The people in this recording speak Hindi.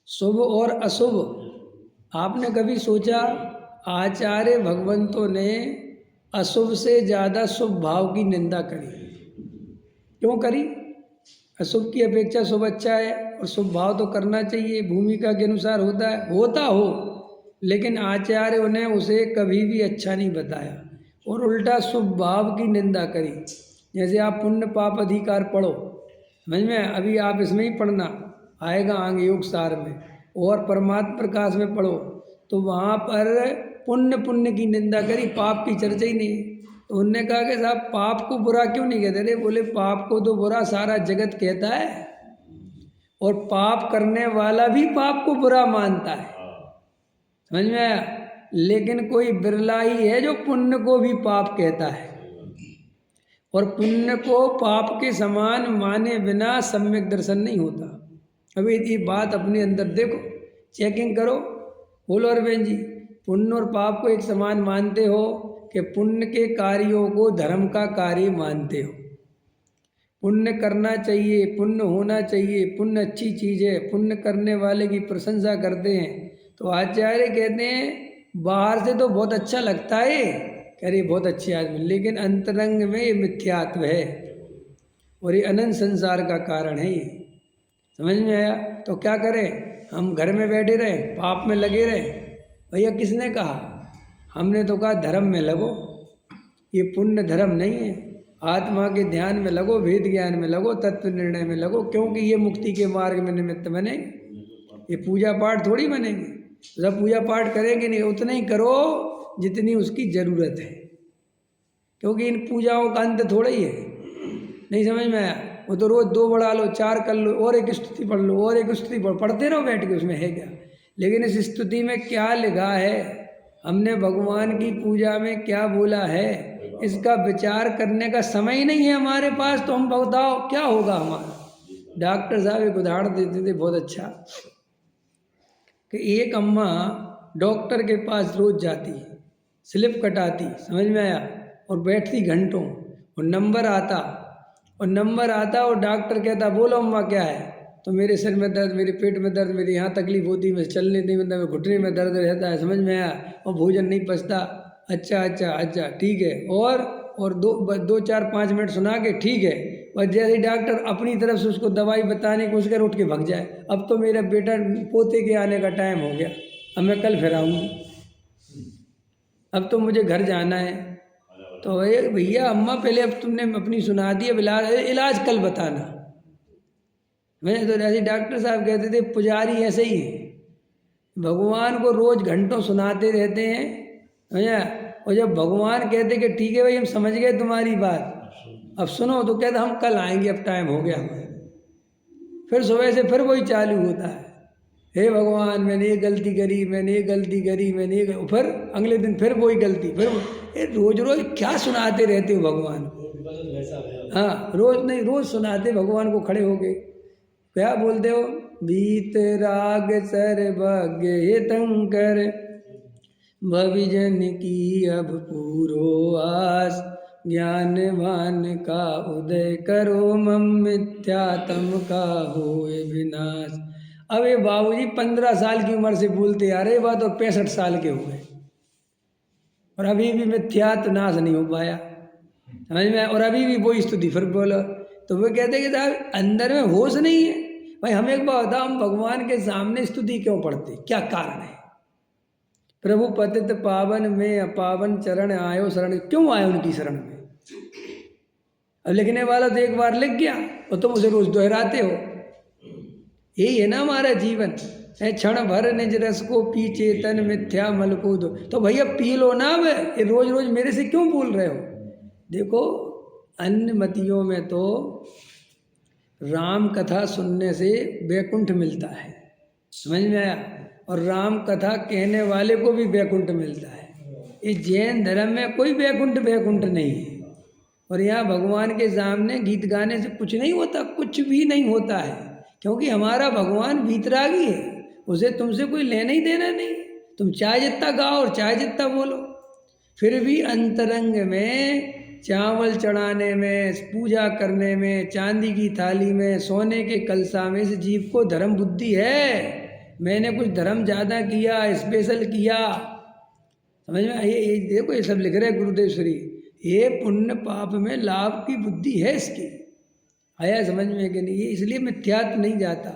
शुभ और अशुभ। आपने कभी सोचा आचार्य भगवंतों ने अशुभ से ज़्यादा शुभ भाव की निंदा करी? क्यों करी? अशुभ की अपेक्षा शुभ अच्छा है, और शुभ भाव तो करना चाहिए, भूमिका के अनुसार होता है, होता हो, लेकिन आचार्यों ने उसे कभी भी अच्छा नहीं बताया और उल्टा शुभ भाव की निंदा करी। जैसे आप पुण्य पाप अधिकार पढ़ो, समझ में, अभी आप इसमें ही पढ़ना आएगा आगे योग सार में, और परमात्म प्रकाश में पढ़ो तो वहाँ पर पुण्य पुण्य की निंदा करी, पाप की चर्चा ही नहीं है। तो उनने कहा कि साहब पाप को बुरा क्यों नहीं कहते? रे बोले पाप को तो बुरा सारा जगत कहता है, और पाप करने वाला भी पाप को बुरा मानता है, समझ में आया? लेकिन कोई बिरला ही है जो पुण्य को भी पाप कहता है, और पुण्य को पाप के समान माने बिना सम्यक दर्शन नहीं होता। अभी ये बात अपने अंदर देखो, चेकिंग करो, बोलो अरविंद जी, पुण्य और पाप को एक समान मानते हो कि पुण्य के कार्यों को धर्म का कार्य मानते हो? पुण्य करना चाहिए, पुण्य होना चाहिए, पुण्य अच्छी चीज़ है, पुण्य करने वाले की प्रशंसा करते हैं। तो आचार्य कहते हैं बाहर से तो बहुत अच्छा लगता है, कह रही बहुत अच्छी आदमी, लेकिन अंतरंग में ये मिथ्यात्व है और ये अनंत संसार का कारण है। ये समझ में आया? तो क्या करें? हम घर में बैठे रहें, पाप में लगे रहें? भैया किसने कहा? हमने तो कहा धर्म में लगो, ये पुण्य धर्म नहीं है। आत्मा के ध्यान में लगो, वेद ज्ञान में लगो, तत्व निर्णय में लगो, क्योंकि ये मुक्ति के मार्ग में निमित्त बनेंगे, ये पूजा पाठ थोड़ी बनेंगे। जब पूजा पाठ करेंगे नहीं, उतना ही करो जितनी उसकी ज़रूरत है, क्योंकि इन पूजाओं का अंत थोड़ा ही है। नहीं समझ में आया? वो तो रोज़ 2 बढ़ा लो, 4 कर लो, और एक स्तुति पढ़ लो, और एक स्तुति पढ़ते रहो बैठ के, उसमें है क्या? लेकिन इस स्तुति में क्या लिखा है, हमने भगवान की पूजा में क्या बोला है, इसका विचार करने का समय ही नहीं है हमारे पास। तो हम बताओ क्या होगा हमारा? डॉक्टर साहब एक उदाहरण देते थे बहुत अच्छा, कि एक अम्मा डॉक्टर के पास रोज जाती, स्लिप कटाती, समझ में आया, और बैठती घंटों, और नंबर आता और डॉक्टर कहता बोलो अम्मा क्या है? तो मेरे सिर में दर्द, मेरे पेट में दर्द, मेरी यहाँ तकलीफ होती, मैं चलने नहीं, मतलब घुटने में दर्द रहता है, समझ में आया, और भोजन नहीं पचता। अच्छा ठीक है, और 2-4-5 मिनट सुना के ठीक है, और जैसे डॉक्टर अपनी तरफ से उसको दवाई बताने की कोशिश कर, उठ के भाग जाए, अब तो मेरा बेटा पोते के आने का टाइम हो गया, अब मैं कल फिर आऊँगी, अब तो मुझे घर जाना है। तो भैया अम्मा पहले अब तुमने अपनी सुना दी, अब इलाज कल बताना। मैंने तो ऐसे डॉक्टर साहब कहते थे पुजारी ऐसे ही है, भगवान को रोज घंटों सुनाते रहते हैं, भैया, और जब भगवान कहते कि ठीक है भाई हम समझ गए तुम्हारी बात, अब सुनो, तो कहते हम कल आएंगे, अब टाइम हो गया हमारा। फिर सुबह से फिर वही चालू होता है, हे भगवान मैंने ये गलती करी, मैंने ये गलती करी, मैंने ये, फिर अगले दिन फिर वही गलती, फिर रोज रोज क्या सुनाते रहते हो भगवान को? हाँ, रोज नहीं, रोज सुनाते भगवान को खड़े होके, क्या बोलते हो? बीत राग सर्वज्ञ हितंकर, भविजन की अब पूरो आस, ज्ञानवान का उदय करो, मम मिथ्यात्म का होए विनाश। अब ये बाबूजी 15 साल की उम्र से बोलते आ रहे बात, और 65 साल के हो गए, और अभी भी मिथ्यात्व नाश नहीं हो पाया, समझ में? और अभी भी वही स्तुति फिर बोलो। तो वो कहते कि साहब अंदर में होश नहीं है। भाई हम एक बात बताओ, हम भगवान के सामने स्तुति क्यों पढ़ते, क्या कारण है? प्रभु पतित पावन में अपावन चरण आयो शरण, क्यों आए उनकी शरण में? अब लिखने वाला तो एक बार लिख गया, और तुम उसे रोज दोहराते हो। यही है ना हमारा जीवन है, क्षण भर निज रस को पी चेतन मिथ्या मल को दो। तो भैया पी लो ना, अब ये रोज रोज मेरे से क्यों बोल रहे हो? देखो अन्य मतियों में तो राम कथा सुनने से वैकुंठ मिलता है, समझ में आया? और राम कथा कहने वाले को भी वैकुंठ मिलता है। ये जैन धर्म में कोई वैकुंठ नहीं है, और यहाँ भगवान के सामने गीत गाने से कुछ नहीं होता, कुछ भी नहीं होता है, क्योंकि हमारा भगवान वीतरागी है, उसे तुमसे कोई लेना ही देना नहीं। तुम चाहे जितना गाओ और चाहे जितना बोलो, फिर भी अंतरंग में चावल चढ़ाने में, पूजा करने में, चांदी की थाली में, सोने के कलसा में इस जीव को धर्म बुद्धि है, मैंने कुछ धर्म ज़्यादा किया, स्पेशल किया, समझ में? ये देखो, ये सब लिख रहे हैं गुरुदेव श्री। ये पुण्य पाप में लाभ की बुद्धि है इसकी, आया समझ में कि नहीं? ये इसलिए मिथ्यात्व नहीं जाता।